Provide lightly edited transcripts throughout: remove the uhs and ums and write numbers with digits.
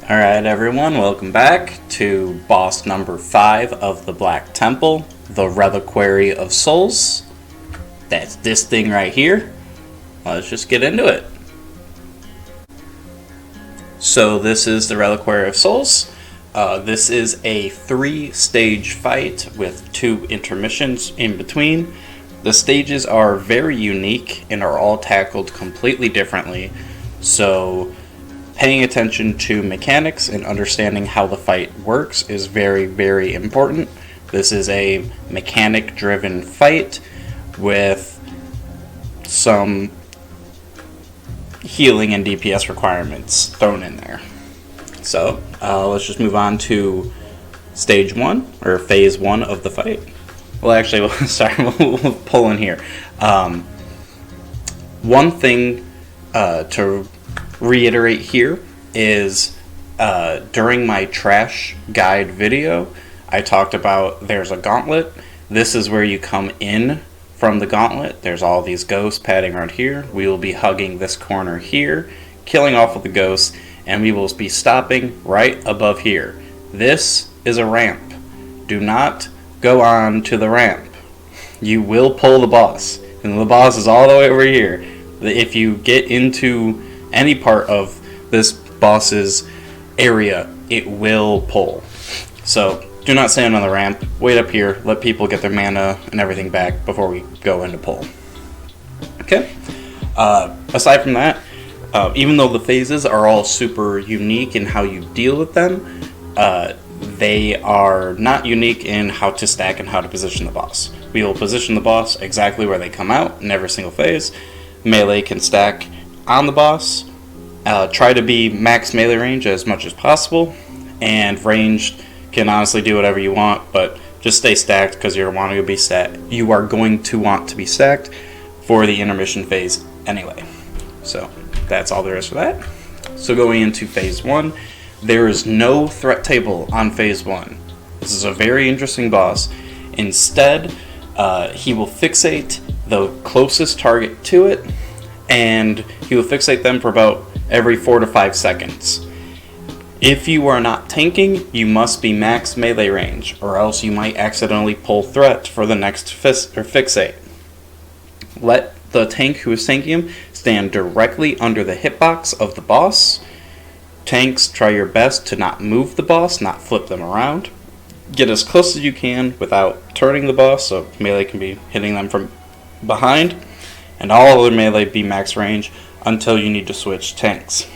Alright everyone, welcome back to boss number 5 of the Black Temple, the Reliquary of Souls. That's this thing right here. Let's just get into it. So this is the Reliquary of Souls. This is a 3-stage fight with 2 intermissions in between. The stages are very unique and are all tackled completely differently. So paying attention to mechanics and understanding how the fight works is very, very important. This is a mechanic-driven fight with some healing and DPS requirements thrown in there. So let's just move on to stage 1, or phase 1 of the fight. Well, actually, we'll pull in here. One thing to reiterate here is during my trash guide video, I talked about there's a gauntlet. This is where you come in from the gauntlet. There's all these ghosts padding around here. We will be hugging this corner here, killing off of the ghosts, and we will be stopping right above here. This is a ramp. Do not go on to the ramp. You will pull the boss, and the boss is all the way over here. If you get into any part of this boss's area, it will pull. So do not stand on the ramp. Wait up here. Let people get their mana and everything back before we go into pull. Okay. Aside from that, even though the phases are all super unique in how you deal with them, they are not unique in how to stack and how to position the boss. We will position the boss exactly where they come out in every single phase. Melee can stack on the boss. Try to be max melee range as much as possible, and ranged can honestly do whatever you want, but just stay stacked because you are going to want to be stacked for the intermission phase anyway. So that's all there is for that. So going into phase 1, there is no threat table on phase 1. This is a very interesting boss. Instead, he will fixate the closest target to it, and he will fixate them for about every 4 to 5 seconds. If you are not tanking, you must be max melee range, or else you might accidentally pull threat for the next fixate. Let the tank who is tanking him stand directly under the hitbox of the boss. Tanks, try your best to not move the boss, not flip them around. Get as close as you can without turning the boss, so melee can be hitting them from behind, and all other melee be max range until you need to switch tanks.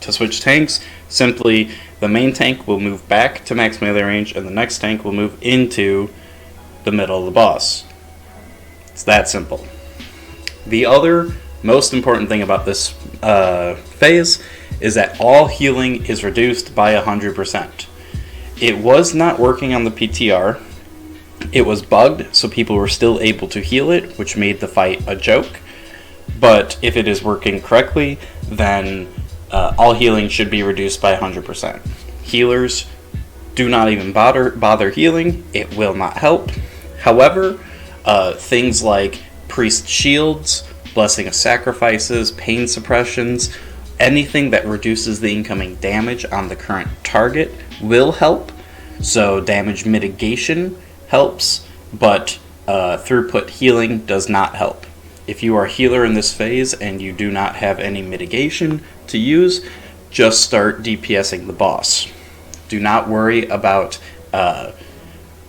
To switch tanks, simply the main tank will move back to max melee range, and the next tank will move into the middle of the boss. It's that simple. The other most important thing about this phase is that all healing is reduced by 100%. It was not working on the PTR. It was bugged, so people were still able to heal it, which made the fight a joke. But if it is working correctly, then all healing should be reduced by 100%. Healers, do not even bother healing. It will not help. However, things like priest shields, blessing of sacrifices, pain suppressions, anything that reduces the incoming damage on the current target will help. So damage mitigation helps, but throughput healing does not help. If you are a healer in this phase and you do not have any mitigation to use, just start DPSing the boss. Do not worry about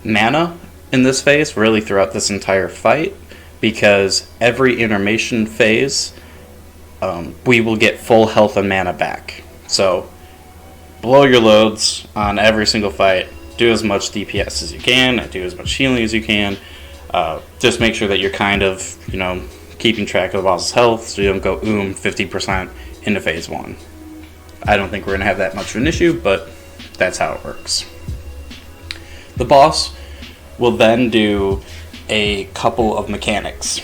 mana in this phase, really throughout this entire fight, because every intermission phase, we will get full health and mana back. So blow your loads on every single fight. Do as much DPS as you can, and do as much healing as you can. Just make sure that you're kind of, keeping track of the boss's health, so you don't go 50% into phase 1. I don't think we're going to have that much of an issue, but that's how it works. The boss will then do a couple of mechanics.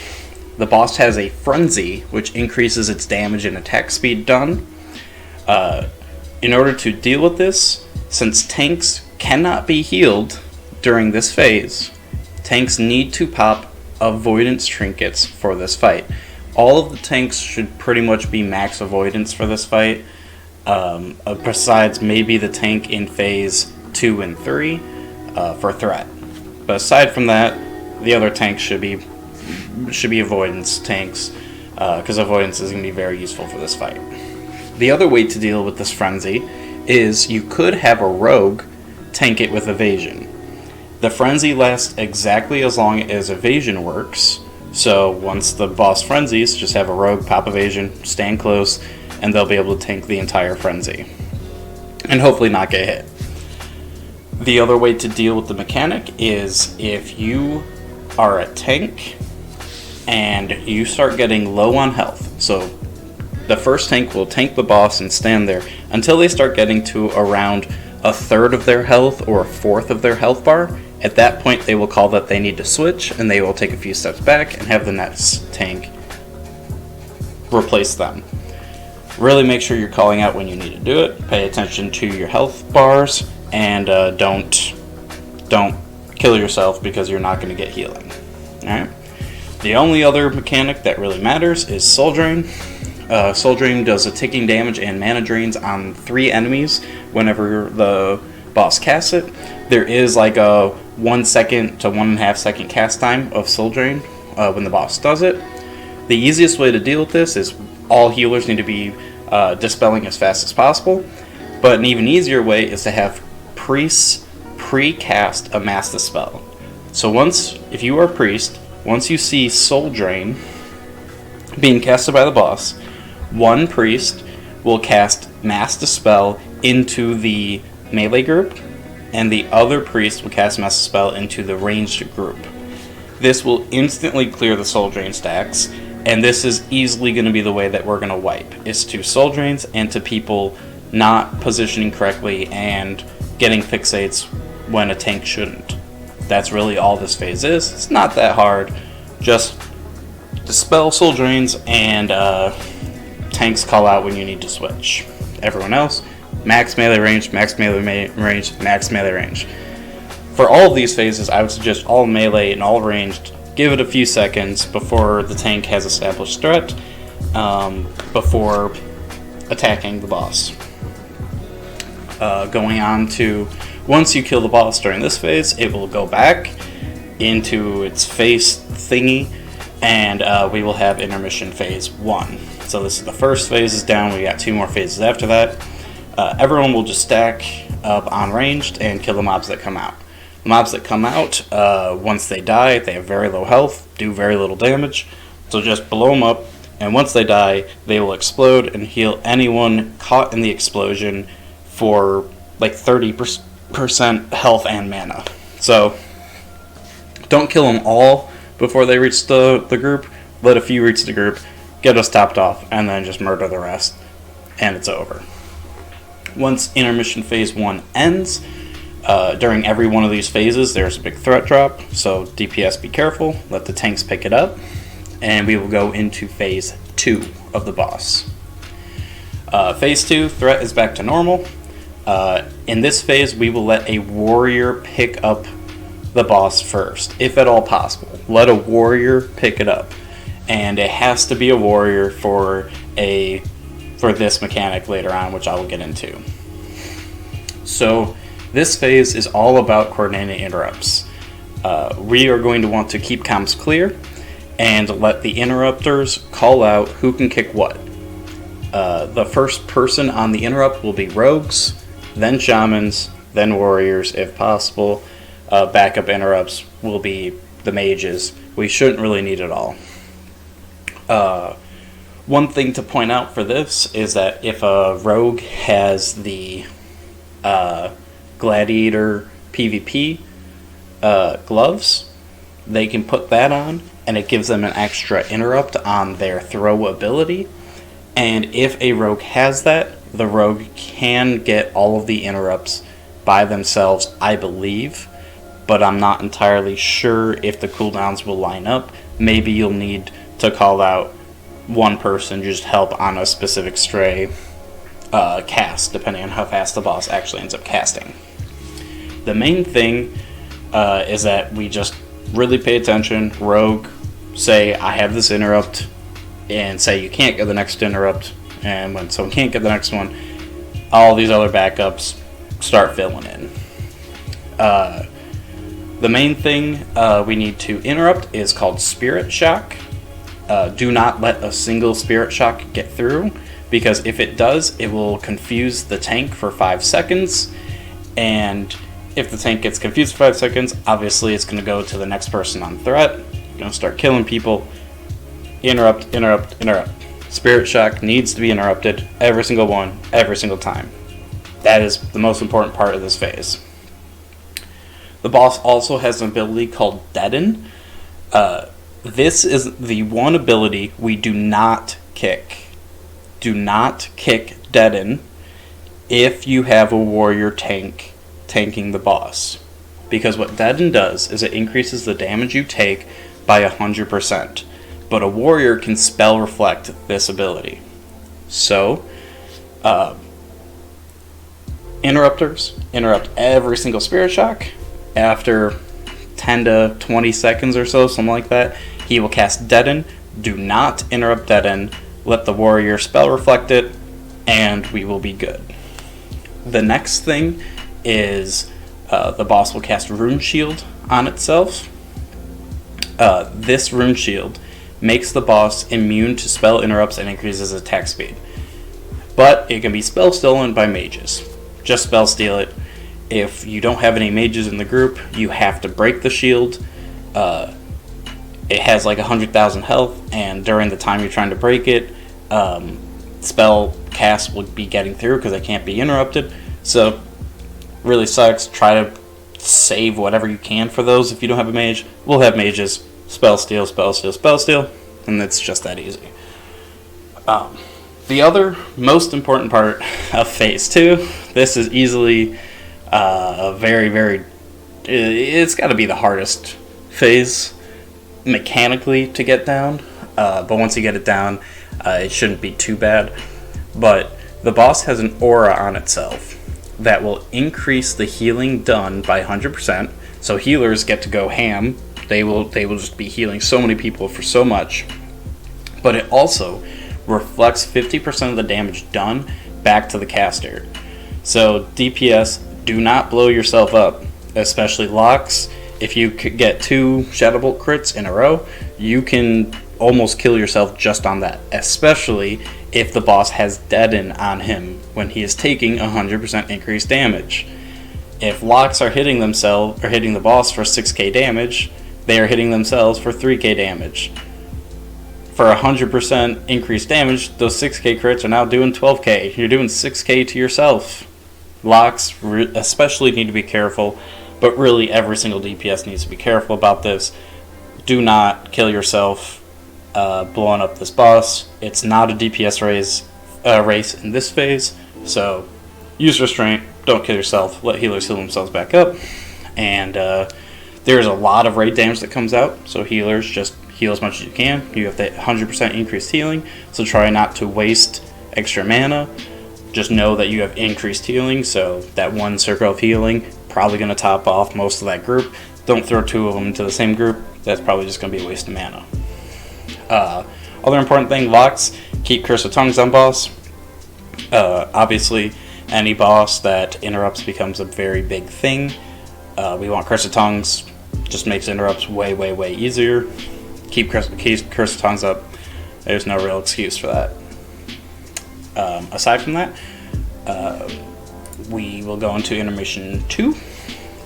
The boss has a frenzy, which increases its damage and attack speed done. In order to deal with this, since tanks cannot be healed during this phase, tanks need to pop avoidance trinkets for this fight. All of the tanks should pretty much be max avoidance for this fight. besides maybe the tank in phase 2 and 3 for threat. But aside from that, the other tanks should be avoidance tanks, because avoidance is going to be very useful for this fight. The other way to deal with this frenzy is you could have a rogue tank it with evasion. The frenzy lasts exactly as long as evasion works, so once the boss frenzies, just have a rogue pop evasion, stand close, and they'll be able to tank the entire frenzy. And hopefully not get hit. The other way to deal with the mechanic is if you are a tank and you start getting low on health. So the first tank will tank the boss and stand there until they start getting to around a third of their health or a fourth of their health bar. At that point, they will call that they need to switch, and they will take a few steps back and have the next tank replace them. Really make sure you're calling out when you need to do it. Pay attention to your health bars, and don't kill yourself because you're not going to get healing. Alright. The only other mechanic that really matters is Soul Drain. Soul Drain does a ticking damage and mana drains on 3 enemies whenever the boss casts it. There is like a 1 second to 1.5 second cast time of Soul Drain when the boss does it. The easiest way to deal with this is all healers need to be dispelling as fast as possible, but an even easier way is to have priests pre-cast a Mass Dispel. So if you are a priest, once you see Soul Drain being casted by the boss, one priest will cast Mass Dispel into the melee group, and the other priest will cast Mass Dispel into the ranged group. This will instantly clear the Soul Drain stacks, and this is easily going to be the way that we're going to wipe. It's to Soul Drains and to people not positioning correctly and getting fixates when a tank shouldn't. That's really all this phase is. It's not that hard. Just dispel Soul Drains and tanks call out when you need to switch. Everyone else, max melee range, max melee range, max melee range. For all of these phases, I would suggest all melee and all ranged. Give it a few seconds before the tank has established threat, before attacking the boss. Going on to, once you kill the boss during this phase, it will go back into its face thingy, and we will have Intermission Phase 1. So this is the first phase is down, we got 2 more phases after that. Everyone will just stack up on ranged and kill the mobs that come out. The mobs that come out, once they die, they have very low health, do very little damage, so just blow them up, and once they die, they will explode and heal anyone caught in the explosion for like 30% health and mana. So don't kill them all before they reach the group. Let a few reach the group, get us topped off, and then just murder the rest, and it's over. Once Intermission Phase 1 ends, during every one of these phases there's a big threat drop, so DPS be careful, let the tanks pick it up, and we will go into Phase 2 of the boss. Phase 2, threat is back to normal. In this phase we will let a warrior pick up the boss first, if at all possible. Let a warrior pick it up, and it has to be a warrior for this mechanic later on, which I will get into. So this phase is all about coordinating interrupts. We are going to want to keep comms clear and let the interrupters call out who can kick what. The first person on the interrupt will be rogues, then shamans, then warriors if possible. Backup interrupts will be the mages. We shouldn't really need it all. One thing to point out for this is that if a rogue has the gladiator PvP gloves, they can put that on, and it gives them an extra interrupt on their throw ability. And if a rogue has that, the rogue can get all of the interrupts by themselves, I believe, but I'm not entirely sure if the cooldowns will line up. Maybe you'll need to call out one person, just help on a specific stray cast, depending on how fast the boss actually ends up casting. The main thing is that we just really pay attention. Rogue, say, I have this interrupt, and say you can't get the next interrupt, and when someone can't get the next one, all these other backups start filling in. The main thing we need to interrupt is called Spirit Shock. Do not let a single Spirit Shock get through, because if it does, it will confuse the tank for 5 seconds, and if the tank gets confused for 5 seconds, obviously it's going to go to the next person on threat. You're going to start killing people. Interrupt, interrupt, interrupt. Spirit Shock needs to be interrupted, every single one, every single time. That is the most important part of this phase. The boss also has an ability called Deaden. This is the one ability we do not kick. Do not kick Deaden if you have a warrior tanking the boss. Because what Deaden does is it increases the damage you take by 100%. But a warrior can spell reflect this ability. So, interrupters interrupt every single Spirit Shock. After 10 to 20 seconds or so, something like that, he will cast Deaden. Do not interrupt Deaden. Let the warrior spell reflect it, and we will be good. The next thing is the boss will cast Rune Shield on itself. This Rune Shield makes the boss immune to spell interrupts and increases attack speed. But it can be spell stolen by mages. Just spell steal it. If you don't have any mages in the group, you have to break the shield. It has like 100,000 health, and during the time you're trying to break it, spell cast will be getting through because it can't be interrupted. So, really sucks. Try to save whatever you can for those. If you don't have a mage, we'll have mages. Spell steal, spell steal, spell steal, and it's just that easy. The other most important part of Phase 2, this is easily it's got to be the hardest phase mechanically to get down, but once you get it down, it shouldn't be too bad. But the boss has an aura on itself that will increase the healing done by 100%, so healers get to go ham. They will just be healing so many people for so much, but it also reflects 50% of the damage done back to the caster. So DPS, do not blow yourself up, especially locks. If you could get 2 Shadow Bolt crits in a row, you can almost kill yourself just on that, especially if the boss has Deaden on him when he is taking 100% increased damage. If locks are hitting themselves or hitting the boss for 6k damage, they are hitting themselves for 3k damage. For 100% increased damage, those 6k crits are now doing 12k. You're doing 6k to yourself. Locks especially need to be careful, but really every single DPS needs to be careful about this. Do not kill yourself blowing up this boss. It's not a DPS race in this phase, so use restraint, don't kill yourself, let healers heal themselves back up, and there's a lot of raid damage that comes out, so healers just heal as much as you can. You have that 100% increased healing, so try not to waste extra mana. Just know that you have increased healing, so that one circle of healing probably going to top off most of that group. Don't throw 2 of them into the same group. That's probably just going to be a waste of mana. Other important thing, locks, keep Curse of Tongues on boss. Obviously, any boss that interrupts becomes a very big thing. We want Curse of Tongues, just makes interrupts way, way, way easier. Keep Curse of Tongues up. There's no real excuse for that. Aside from that, we will go into Intermission 2.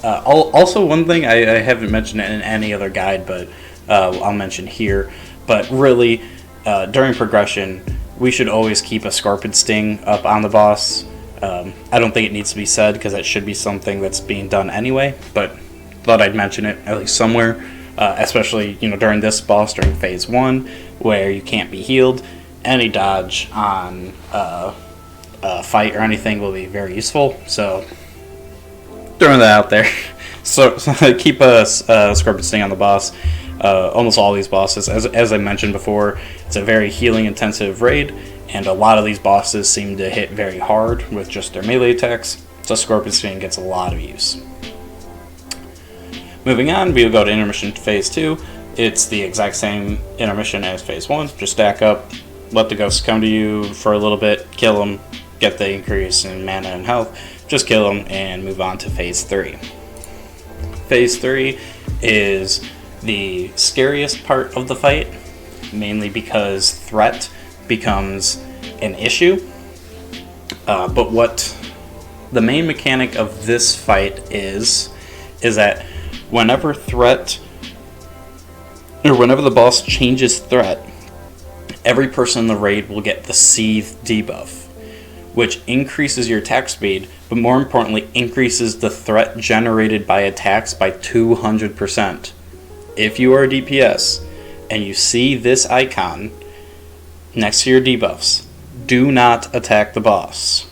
Also, one thing I haven't mentioned in any other guide, but I'll mention here. But really, during progression, we should always keep a Scorpion Sting up on the boss. I don't think it needs to be said because that should be something that's being done anyway, but thought I'd mention it at least somewhere, especially during this boss, during Phase 1, where you can't be healed. Any dodge on a fight or anything will be very useful, so throwing that out there. So keep a Scorpion Sting on the boss. Almost all these bosses, as I mentioned before, it's a very healing intensive raid, and a lot of these bosses seem to hit very hard with just their melee attacks, so Scorpion Sting gets a lot of use. Moving on, we'll go to Intermission Phase 2. It's the exact same intermission as Phase 1, just stack up, let the ghosts come to you for a little bit, kill them, get the increase in mana and health, just kill them and move on to phase 3. Phase 3 is the scariest part of the fight, mainly because threat becomes an issue. But what the main mechanic of this fight is that whenever the boss changes threat, every person in the raid will get the Seethe debuff, which increases your attack speed, but more importantly, increases the threat generated by attacks by 200%. If you are a DPS and you see this icon next to your debuffs, do not attack the boss.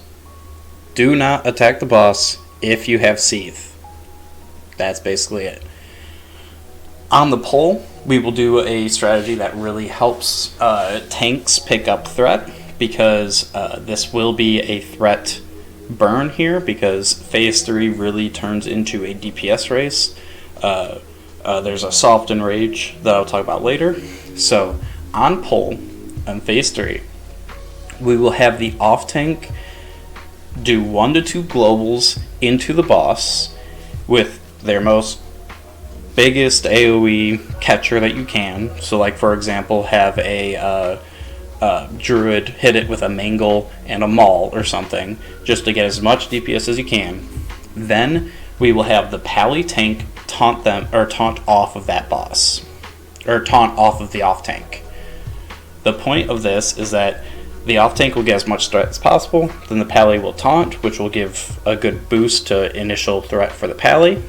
Do not attack the boss if you have Seethe. That's basically it. On the pole, we will do a strategy that really helps tanks pick up threat, because this will be a threat burn here, because phase 3 really turns into a DPS race. There's a soft enrage that I'll talk about later. So on pole, on phase 3, we will have the off tank do 1 to 2 globals into the boss with their most biggest AoE catcher that you can. So like, for example, have a druid hit it with a mangle and a maul or something, just to get as much DPS as you can. Then we will have the pally tank taunt off of that boss, or taunt off of the off tank. The point of this is that the off tank will get as much threat as possible, then the pally will taunt, which will give a good boost to initial threat for the pally.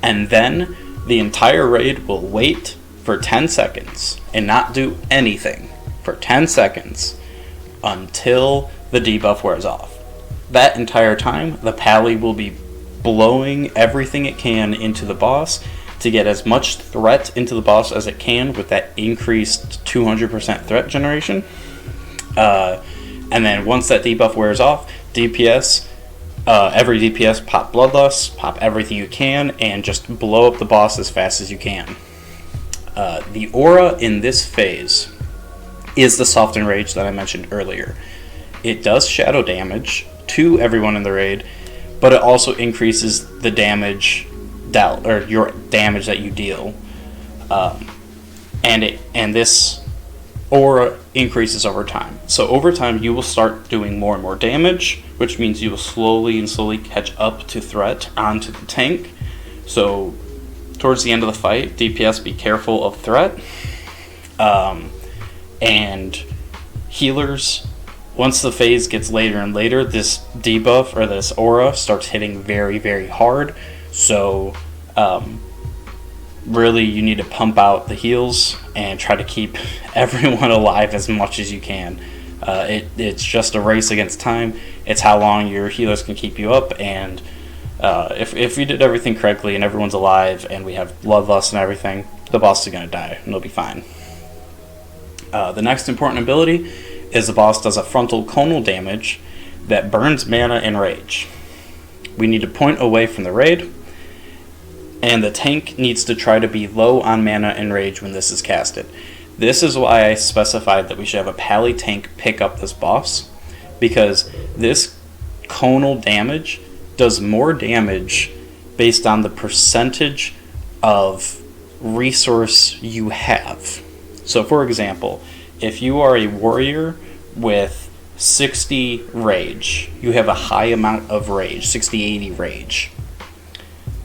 And then the entire raid will wait for 10 seconds and not do anything for 10 seconds until the debuff wears off. That entire time, the pally will be blowing everything it can into the boss to get as much threat into the boss as it can with that increased 200% threat generation. And then once that debuff wears off, DPS, every DPS pop Bloodlust, pop everything you can, and just blow up the boss as fast as you can. The aura in this phase is the soft enrage that I mentioned earlier. It does shadow damage to everyone in the raid, but it also increases the damage dealt, or your damage that you deal. And this aura increases over time. So over time you will start doing more and more damage, which means you will slowly catch up to threat onto the tank. So towards the end of the fight, DPS, be careful of threat. And healers, once the phase gets later and later, this debuff or this aura starts hitting very, very hard. So really you need to pump out the heals and try to keep everyone alive as much as you can. It's just a race against time. It's how long your healers can keep you up, and if we did everything correctly and everyone's alive and we have bloodlust and everything, the boss is going to die and it'll be fine. The next important ability is the boss does a frontal conal damage that burns mana and rage. We need to point away from the raid, and the tank needs to try to be low on mana and rage when this is casted. This is why I specified that we should have a pally tank pick up this boss, because this conal damage does more damage based on the percentage of resource you have. So for example, if you are a warrior with 60 rage, you have a high amount of rage, 60-80 rage.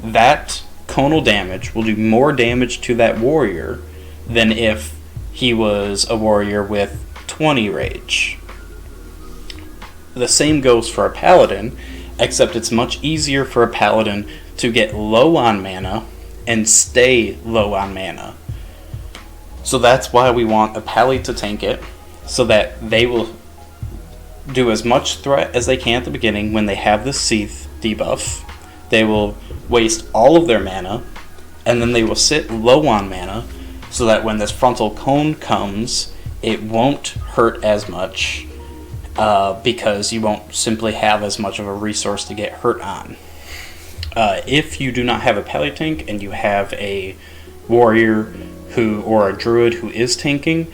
That conal damage will do more damage to that warrior than if he was a warrior with 20 rage. The same goes for a paladin, except it's much easier for a paladin to get low on mana and stay low on mana. So that's why we want a pally to tank it, so that they will do as much threat as they can at the beginning when they have the Seethe debuff. They will waste all of their mana, and then they will sit low on mana, so that when this frontal cone comes, it won't hurt as much, because you won't simply have as much of a resource to get hurt on. If you do not have a pally tank and you have a warrior or a druid who is tanking,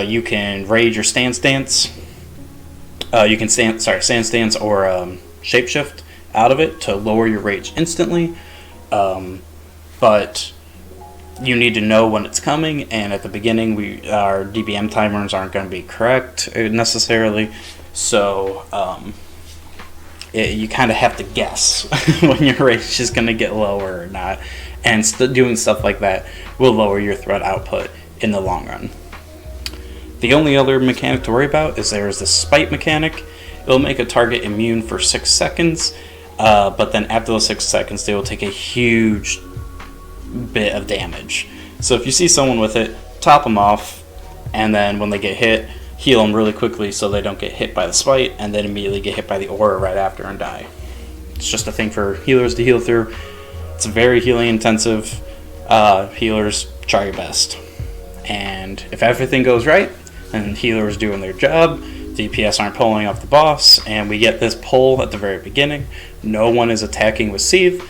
you can raid your stance, You can sand stance or shapeshift out of it to lower your rage instantly. But you need to know when it's coming, and at the beginning our DBM timers aren't going to be correct necessarily, so you kind of have to guess when your rage is going to get lower or not, and doing stuff like that will lower your threat output in the long run. The only other mechanic to worry about is there is the spite mechanic. It'll make a target immune for 6 seconds, but then after those 6 seconds they will take a huge bit of damage. So if you see someone with it, top them off, and then when they get hit, heal them really quickly so they don't get hit by the spite and then immediately get hit by the aura right after and die. It's just a thing for healers to heal through. It's very healing intensive. Healers, try your best. And if everything goes right and healers doing their job, DPS aren't pulling off the boss, and we get this pull at the very beginning, no one is attacking with Seethe,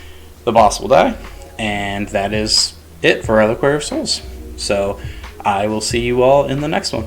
the boss will die. And that is it for Reliquary of Souls. So I will see you all in the next one.